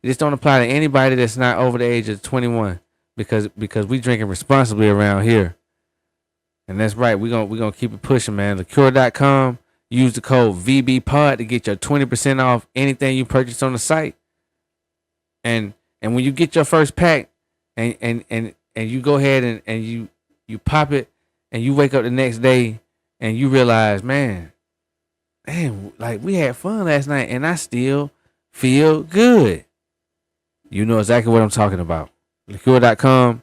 This don't apply to anybody that's not over the age of 21 because we drinking responsibly around here. And that's right. We're gonna keep it pushing, man. Liqueur.com. Use the code VBPOD to get your 20% off anything you purchase on the site. And when you get your first pack and you go ahead and you pop it and you wake up the next day and you realize, man, like we had fun last night and I still feel good. You know exactly what I'm talking about. Liqueur.com,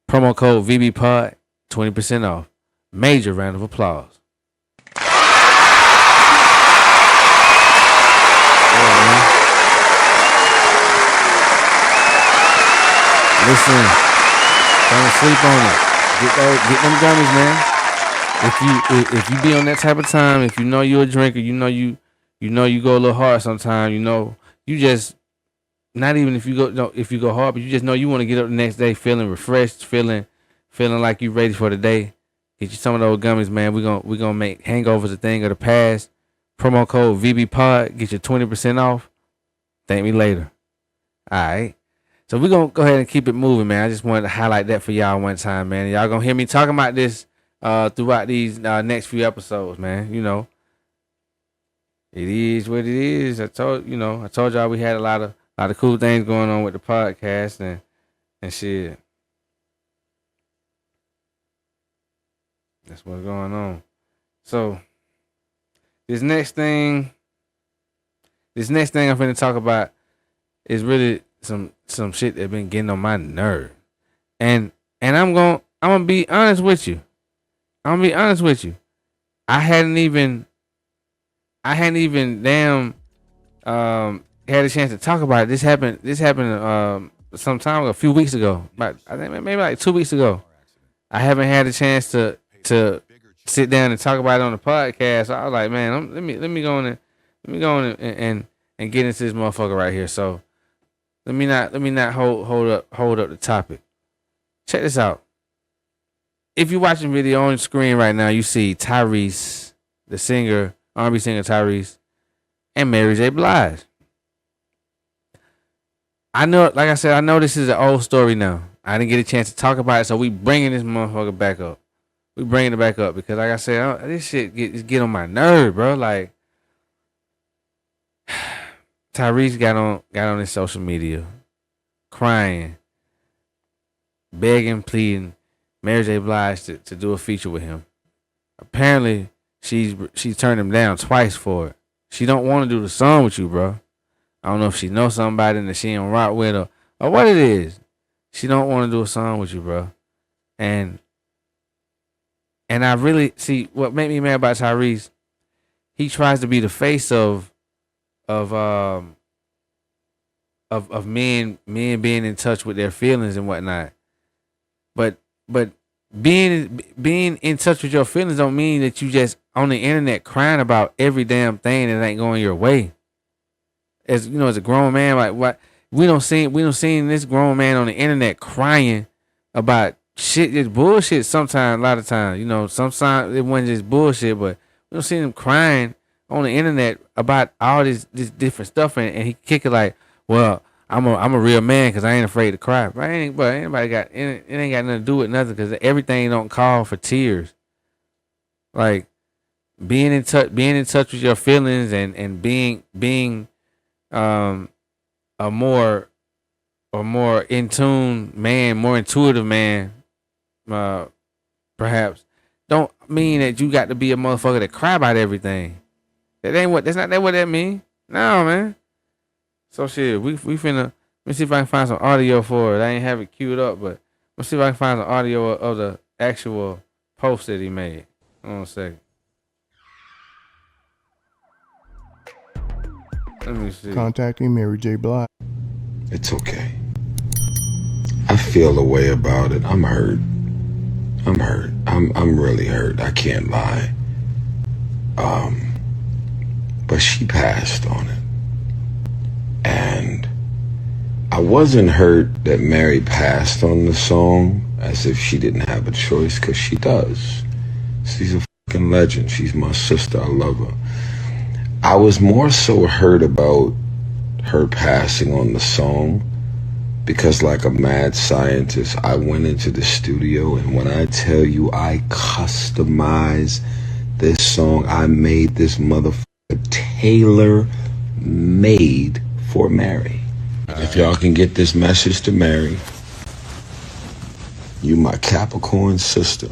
promo code VBPOD, 20% off. Major round of applause. Listen, don't sleep on it. Get them gummies, man. If you be on that type of time, if you know you're a drinker, you know you go a little hard sometimes. You just not even if you go hard, but you just know you want to get up the next day feeling refreshed, feeling like you ready for the day. Get you some of those gummies, man. We're gonna make hangovers a thing of the past. Promo code VBPOD, get you 20% off. Thank me later. All right. So we're going to go ahead and keep it moving, man. I just wanted to highlight that for y'all one time, man. Y'all going to hear me talking about this throughout these next few episodes, man. You know, it is what it is. I told y'all we had a lot of cool things going on with the podcast and shit. That's what's going on. So this next thing I'm finna talk about is really some shit that been getting on my nerve. And I'm gonna be honest with you. I hadn't even damn had a chance to talk about it. This happened some time ago, a few weeks ago. I think maybe like 2 weeks ago. I haven't had a chance to sit down and talk about it on the podcast. So I was like, man, let me go on and get into this motherfucker right here. So let me not hold up the topic. Check this out. If you're watching video on the screen right now, you see Tyrese, the singer, R&B singer Tyrese, and Mary J. Blige. I know, like I said, I know this is an old story now. I didn't get a chance to talk about it, so we bringing this motherfucker back up. We bringing it back up because, like I said, this shit get on my nerve, bro. Like, Tyrese got on his social media, crying, begging, pleading Mary J. Blige to do a feature with him. Apparently, she turned him down twice for it. She don't want to do the song with you, bro. I don't know if she knows somebody that she don't rock with or what it is. She don't want to do a song with you, bro. And I really see what made me mad about Tyrese. He tries to be the face of men being in touch with their feelings and whatnot. But being in touch with your feelings don't mean that you just on the internet crying about every damn thing that ain't going your way. As you know, as a grown man, like what we don't see this grown man on the internet crying about shit, just bullshit. Sometimes, a lot of times, you know, sometimes it wasn't just bullshit, but we don't see him crying on the internet about all this different stuff, and he kick it like, well, I'm a real man because I ain't afraid to cry. But anybody got it ain't got nothing to do with nothing because everything don't call for tears. Like being in touch with your feelings and being a more in tune man, more intuitive man, perhaps don't mean that you got to be a motherfucker that cry about everything. That's not what that mean. No, man. So shit, we finna, let me see if I can find some audio for it. I ain't have it queued up, but let's see if I can find some audio of the actual post that he made. Hold on a second. Let me see. Contacting Mary J. Blige. It's okay. I feel a way about it. I'm hurt. I'm really hurt. I can't lie. But she passed on it. And I wasn't hurt that Mary passed on the song as if she didn't have a choice, because she does. She's a fucking legend. She's my sister. I love her. I was more so hurt about her passing on the song, because like a mad scientist, I went into the studio, and when I tell you I customized this song, I made this motherfucker tailor-made for Mary. If y'all can get this message to Mary, you my Capricorn sister.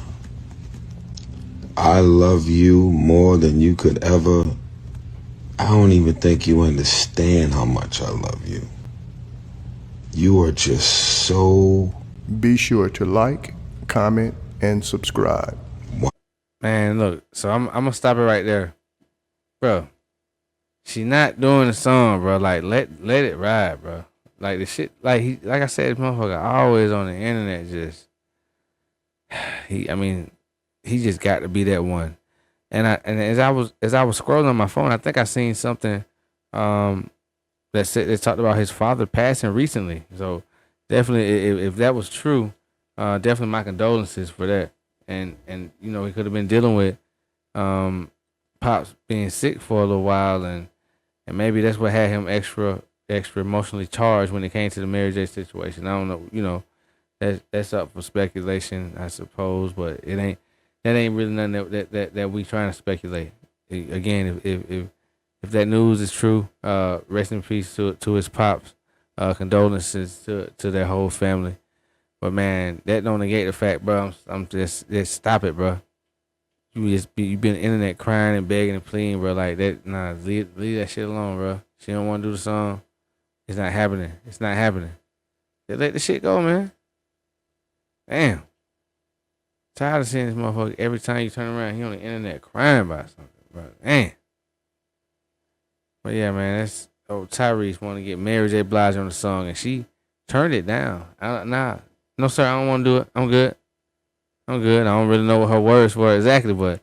I love you more than you could ever. I don't even think you understand how much I love you. You are just so... Be sure to like, comment, and subscribe. Man, look, so I'm gonna stop it right there. Bro, she not doing the song, bro. Like, let it ride, bro. Like, the shit, like I said, this motherfucker always on the internet just... He just got to be that one. And as I was scrolling on my phone, I think I seen something that talked about his father passing recently. So definitely, if that was true, definitely my condolences for that. And you know, he could have been dealing with Pops being sick for a little while, and maybe that's what had him extra emotionally charged when it came to the Mary J situation. I don't know, you know, that's up for speculation, I suppose, but that ain't really nothing that we trying to speculate. Again, if that news is true, rest in peace to his pops. Condolences to their whole family. But man, that don't negate the fact, bro. I'm just stop it, bro. You been internet crying and begging and pleading, bro. Like that, nah, leave that shit alone, bro. She don't want to do the song. It's not happening. It's not happening. Just let the shit go, man. Damn. Tired of seeing this motherfucker every time you turn around, he on the internet crying about something, bro. Damn. But yeah, man, that's Tyrese want to get Mary J. Blige on the song, and she turned it down. No, sir, I don't want to do it. I'm good. I don't really know what her words were exactly, but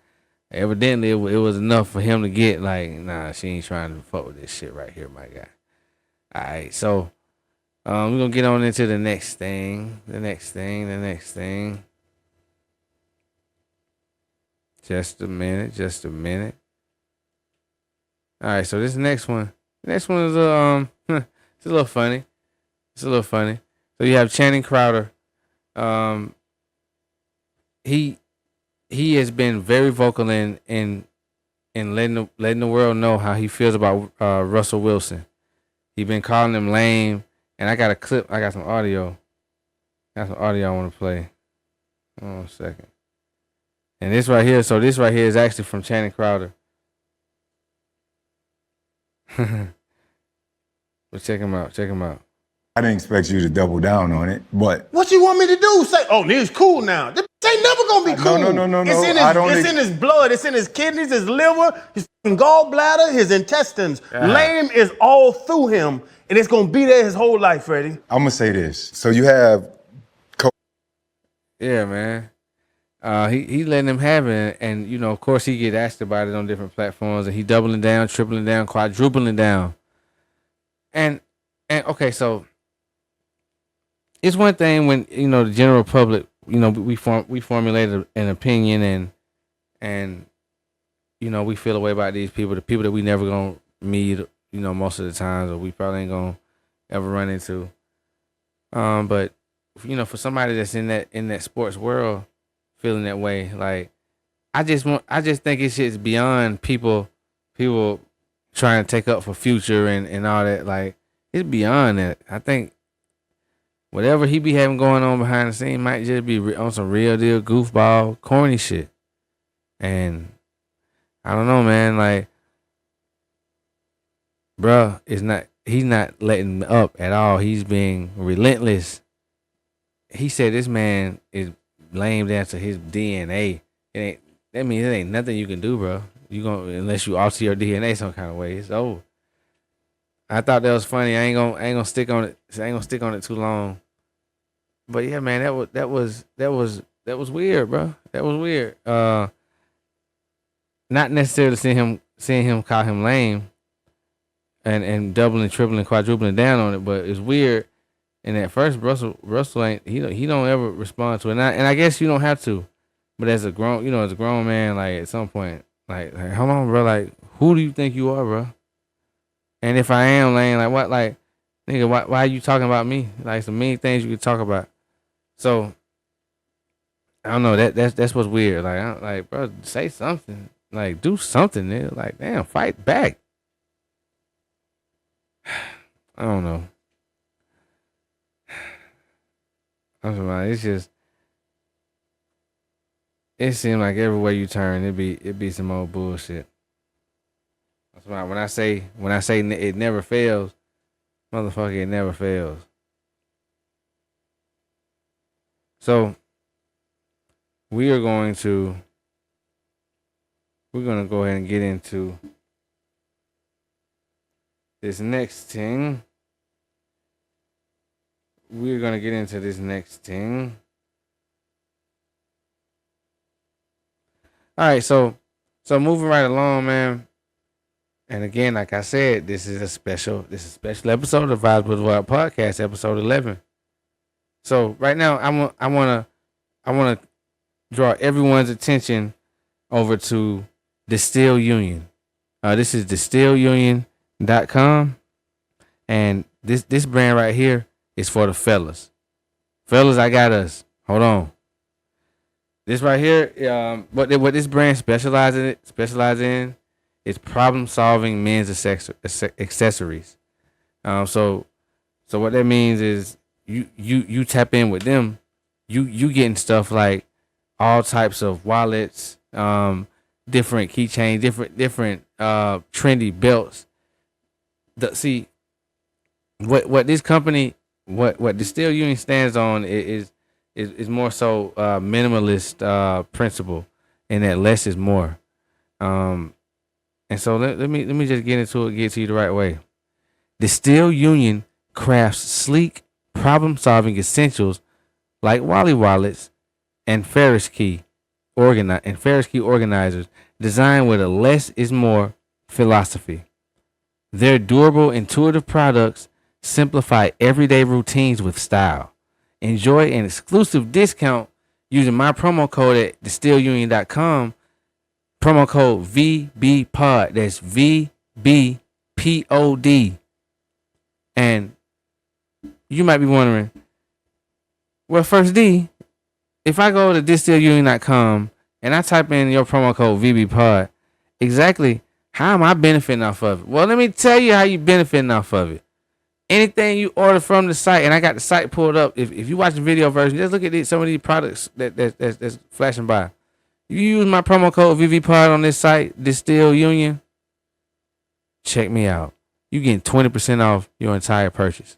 evidently it was enough for him to get like, nah, she ain't trying to fuck with this shit right here, my guy. All right, so we're gonna get on into the next thing. Just a minute. All right, so this next one is it's a little funny. So you have Channing Crowder. He has been very vocal in letting the world know how he feels about Russell Wilson. He been calling him lame, and I got a clip. I got some audio. I want to play. Hold on a second. And this right here is actually from Channing Crowder. But check him out. I didn't expect you to double down on it, but What you want me to do? Say, oh, this cool now. This ain't never gonna be cool. No. It's in his blood. It's in his kidneys, his liver, his gallbladder, his intestines. Lame is all through him, and it's gonna be there his whole life, Freddie. I'm gonna say this. So you have Yeah, man. He letting him have it, and you know, of course, he get asked about it on different platforms, and he doubling down, tripling down, quadrupling down. And okay, so it's one thing when, you know, the general public, you know, we formulated an opinion and you know, we feel a way about these people, the people that we never gonna meet, you know, most of the times, or we probably ain't gonna ever run into. But you know, for somebody that's in that sports world feeling that way, like I just think it's shit's beyond people trying to take up for Future and all that. Like, it's beyond that. I think whatever he be having going on behind the scene might just be on some real deal goofball, corny shit. And I don't know, man. Like, bruh, he's not letting up at all. He's being relentless. He said this man is lame down to his DNA. That means it ain't nothing you can do, bro. Unless you alter your DNA some kind of way. It's over. I thought that was funny. I ain't gonna stick on it. I ain't gonna stick on it too long. But yeah, man, that was weird, bro. That was weird. Not necessarily seeing him call him lame and doubling, tripling, quadrupling down on it, but it's weird. And at first, Russell ain't he don't ever respond to it. And I guess you don't have to, but as a grown man, like at some point, like hold on, bro, like who do you think you are, bro? And if I am lame, like what, like, nigga, why are you talking about me? Like some mean things you could talk about. So I don't know. That's what's weird. Like, I'm like, bro, say something. Like, do something, nigga. Like, damn, fight back. I don't know. It's just, it seems like everywhere you turn, it be some old bullshit. That's why when I say it never fails, motherfucker, it never fails. So we're gonna go ahead and get into this next thing. We're gonna get into this next thing. All right, so moving right along, man. And again, like I said, this is a special episode of Vibes Blvd Podcast, episode 11. So right now, I wanna draw everyone's attention over to Distill Union. This is distillunion.com, and this brand right here is for the fellas. Fellas, I got us. Hold on. This right here, what this brand specializes in is problem solving men's accessories. So what that means is you tap in with them, you getting stuff like all types of wallets, different keychains, different trendy belts. See what this company, what Distill Union stands on is more so minimalist principle, and that less is more. And so let me just get into it, get to you the right way. Distill Union crafts sleek, problem-solving essentials like Wally wallets and Ferris key organizers, designed with a less is more philosophy. Their durable, intuitive products simplify everyday routines with style. Enjoy an exclusive discount using my promo code at distillunion.com. Promo code VBPOD. That's VBPOD. And you might be wondering, well, first D, if I go to distillunion.com and I type in your promo code VBPOD, exactly how am I benefiting off of it? Well, let me tell you how you benefiting off of it. Anything you order from the site, and I got the site pulled up. If you watch the video version, just look at some of these products that's flashing by. If you use my promo code VVPod on this site, Distill Union, check me out. You getting 20% off your entire purchase.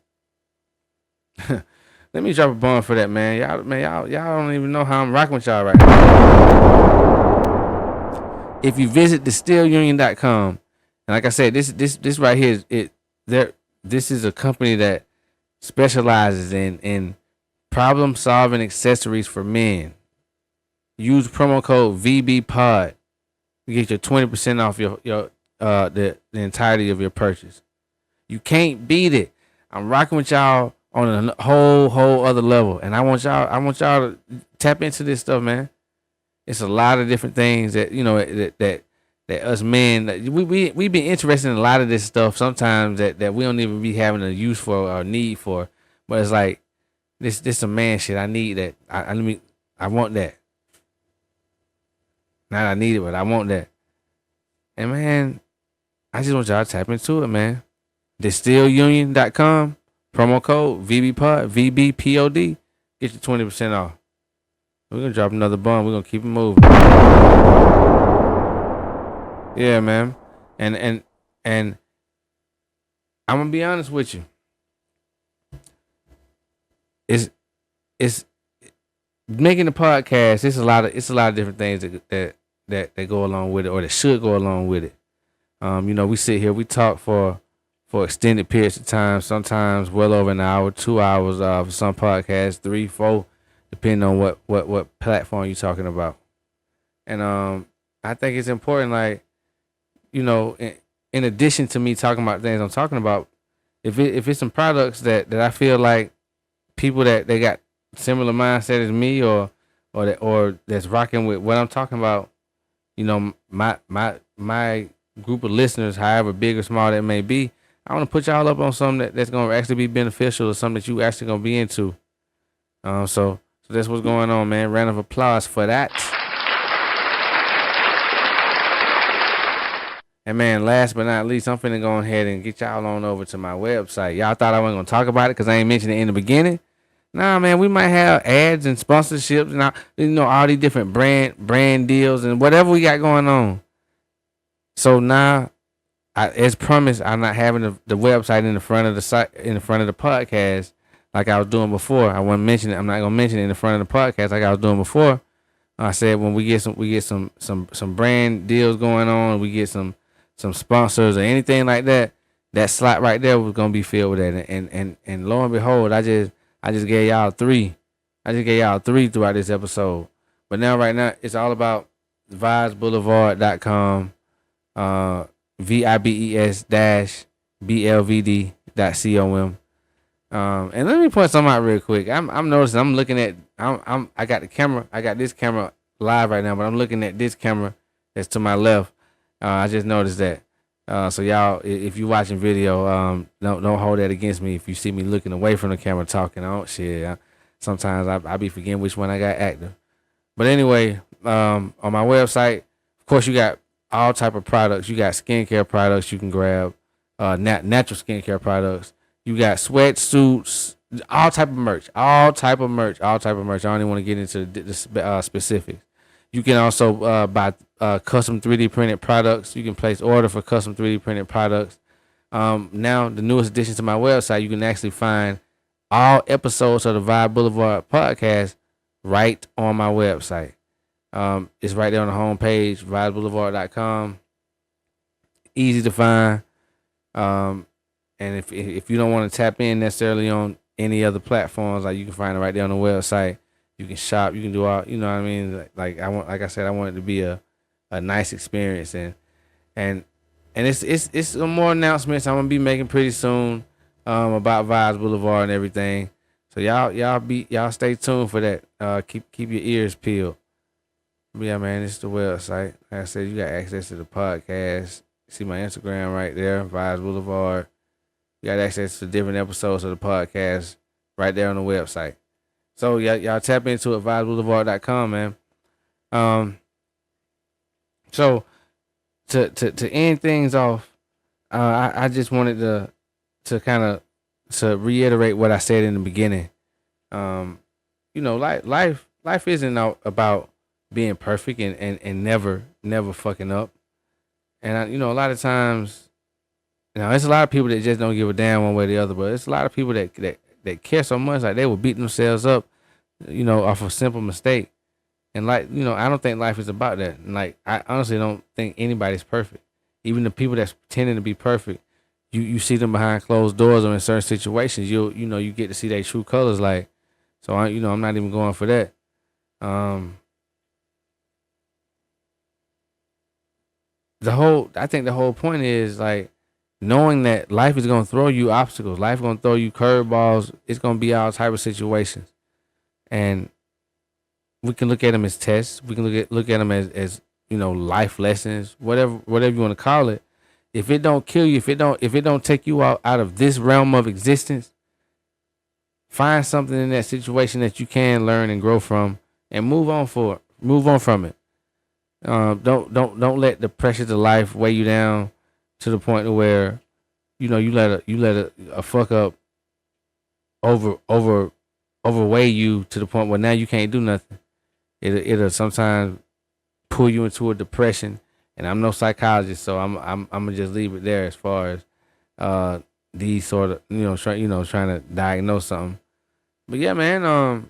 Let me drop a bomb for that, man. Y'all don't even know how I'm rocking with y'all right now. If you visit distillunion.com, and like I said, this right here is this is a company that specializes in problem solving accessories for men. Use promo code VBPOD. You get your 20% off the entirety of your purchase. You can't beat it. I'm rocking with y'all on a whole other level, and I want y'all to tap into this stuff, man. It's a lot of different things that that us men, we be interested in a lot of this stuff sometimes that we don't even be having a use for or need for, but it's like this some man shit. I need that. I want that. Not I need it, but I want that. And man, I just want y'all to tap into it, man. Distillunion.com, promo code VBPOD, VBPOD, get you 20% off. We're gonna drop another bomb. We're gonna keep it moving. Yeah, man. And I'm gonna be honest with you. It's making the podcast. It's a lot of different things that go along with it, or that should go along with it. We sit here, we talk for extended periods of time, sometimes well over an hour, 2 hours, for some podcasts, 3, 4, depending on what platform you're talking about. And I think it's important, like, in addition to me talking about things I'm talking about, if it's some products that I feel like people that they got similar mindset as me, or that's rocking with what I'm talking about, my group of listeners, however big or small that may be, I want to put y'all up on something that's gonna actually be beneficial or something that you actually gonna be into. So that's what's going on, man. Round of applause for that. And man, last but not least, I'm finna go ahead and get y'all on over to my website. Y'all thought I wasn't gonna talk about it because I ain't mentioned it in the beginning. Nah, man, we might have ads and sponsorships and all these different brand deals and whatever we got going on. So now, as promised, I'm not having the website in the front of the site, in the front of the podcast like I was doing before. I wasn't mentioning it. I'm not gonna mention it in the front of the podcast like I was doing before. I said when we get some brand deals going on, we get some sponsors or anything like that, that slot right there was gonna be filled with that. And lo and behold, I just gave y'all 3. I just gave y'all 3 throughout this episode. But now right now it's all about vibesblvd.com, VIBES-BLVD.com. And let me point something out real quick. I'm noticing I'm looking at I got this camera live right now, but I'm looking at this camera that's to my left. I just noticed that. So y'all, if you watching video, don't hold that against me. If you see me looking away from the camera talking, sometimes I be forgetting which one I got active. But anyway, on my website, of course, you got all type of products. You got skincare products you can grab, natural skincare products. You got sweatsuits, all type of merch. I don't even want to get into the specifics. You can also buy custom 3D printed products. You can place order for custom 3D printed products. Now, the newest addition to my website, you can actually find all episodes of the Vibe Blvd Podcast right on my website. It's right there on the homepage, vibesblvd.com. Easy to find. And if you don't want to tap in necessarily on any other platforms, like you can find it right there on the website. You can shop. You can do all. You know what I mean? Like I said, I want it to be a nice experience, and it's some more announcements I'm gonna be making pretty soon about Vibes Blvd and everything. So y'all stay tuned for that. Keep your ears peeled. But yeah, man, this is the website. Like I said, you got access to the podcast. See my Instagram right there, Vibes Blvd. You got access to different episodes of the podcast right there on the website. So y'all tap into it, vibesblvd.com, man. So to end things off, I just wanted to kind of to reiterate what I said in the beginning. Life isn't about being perfect and never fucking up. And a lot of times, there's a lot of people that just don't give a damn one way or the other, but it's a lot of people that care so much, like they will beat themselves up, off a simple mistake. And I don't think life is about that. And I honestly don't think anybody's perfect. Even the people that's pretending to be perfect, you see them behind closed doors or in certain situations, you get to see their true colors. So I'm not even going for that. I think the whole point is knowing that life is gonna throw you obstacles, life is gonna throw you curveballs. It's gonna be all type of situations, and we can look at them as tests. We can look at them as life lessons, whatever you want to call it. If it don't kill you, if it don't take you out of this realm of existence, find something in that situation that you can learn and grow from, and move on from it. Don't let the pressures of life weigh you down to the point where you let a fuck up overweigh you to the point where now you can't do nothing. It'll sometimes pull you into a depression, and I'm no psychologist, so I'm gonna just leave it there as far as these sort of trying to diagnose something. But yeah, man,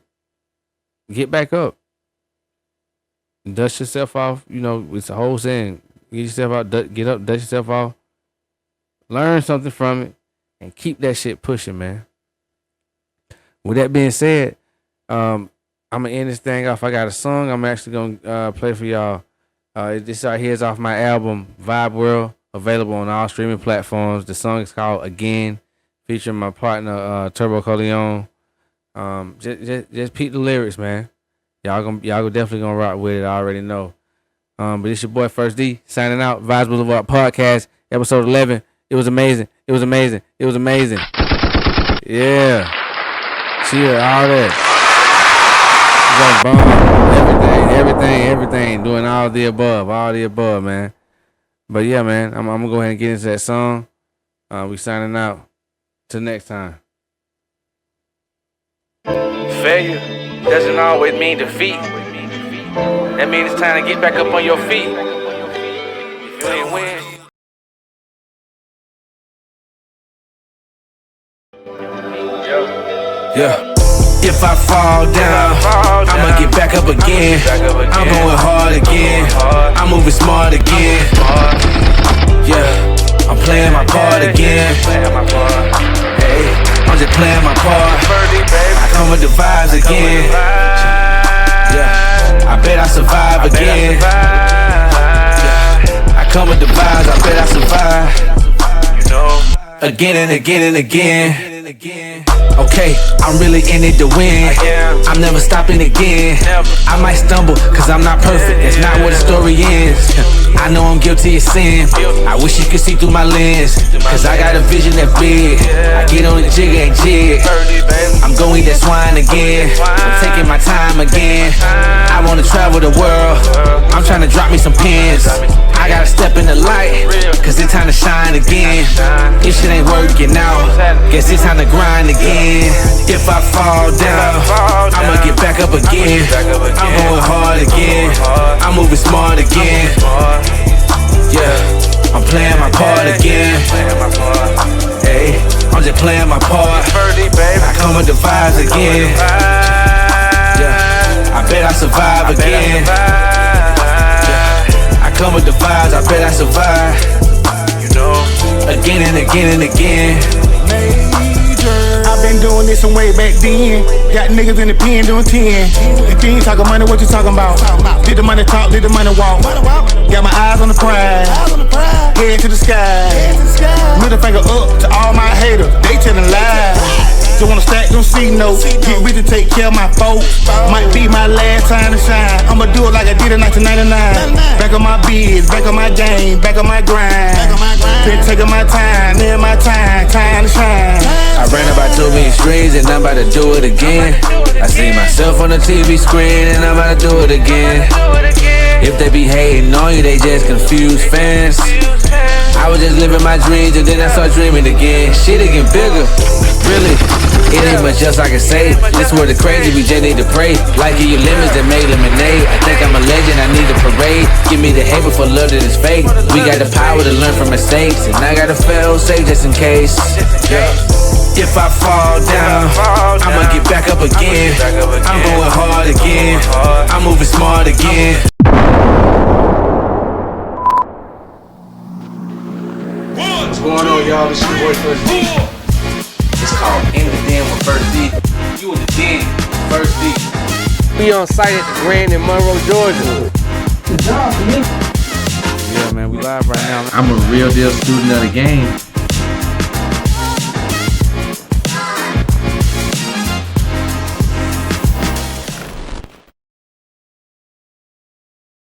get back up. Dust yourself off. It's a whole saying. Get yourself out. Get up. Dust yourself off. Learn something from it, and keep that shit pushing, man. With that being said, I'm gonna end this thing off. I got a song I'm actually gonna play for y'all. This right here is off my album Vibe World, available on all streaming platforms. The song is called Again, featuring my partner Turbo Corleone. Just peep the lyrics, man. Y'all definitely gonna rock with it. I already know. But it's your boy First D signing out. Vibes Blvd Podcast, episode 11. It was amazing. It was amazing. It was amazing. Yeah. Cheer, all that. Everything. Doing all the above, man. But yeah, man, I'm gonna go ahead and get into that song. We signing out. Till next time. Failure doesn't always mean defeat. That means it's time to get back up on your feet. If you ain't win. Yeah. If I fall down, I'ma get back up again. I'm going hard again. I'm moving smart again. Yeah, I'm playing my part again. Hey, I'm just playing my part. I come with the vibes again. Yeah, I bet I survive again. Yeah, I come with the vibes. I bet I survive. Again and again and again. Okay, I'm really in it to win. I'm never stopping again. I might stumble, cause I'm not perfect. That's not where the story ends. I know I'm guilty of sin. I wish you could see through my lens, cause I got a vision that's big. I get on the jig and jig. I'm going eat that swine again. I'm taking my time again. I wanna travel the world. I'm trying to drop me some pins. I gotta step in the light, cause it's time to shine again. If shit ain't working out, guess it's time to grind again. If I fall down, I'ma get back up again. I'm going hard again. I'm moving smart again. Yeah, I'm playing my part again. Hey, I'm just playing my part. I come with the vibes again. Yeah, I bet I survive again. Yeah, I come with the vibes, I bet I survive. Again and again and again. I've been doing this from way back then. Got niggas in the pen doing 10. If you ain't talking money, what you talking about? Did the money talk, did the money walk? Got my eyes on the prize. Head to the sky. Middle finger up to all my haters. They telling lies. Don't wanna stack them C notes. Get rich to take care of my folks. Might be my last time to shine. I'ma do it like I did in 1999. Back on my biz, back on my game, back on my grind. Been taking my time, near my time to shine. I ran about 2 million streams and I'm about to do it again. I see myself on the TV screen and I'm about to do it again. If they be hating on you, they just confused fans. I was just living my dreams and then I start dreaming again. Shit get bigger, really. It ain't much else I can say. This word the crazy, we just need to pray. Like your lemons that made lemonade. I think I'm a legend, I need a parade. Give me the hate before love that is fake. We got the power to learn from mistakes, and I gotta fail safe just in case. Yeah. If I fall down, I'ma get back up again. I'm going hard again. I'm moving smart again. What's going on, y'all? This your boy First D. It's called In the Den with First D. You in the Den, First D. We on site at the Grand in Monroe, Georgia. Yeah, man, we live right now. I'm a real deal student of the game.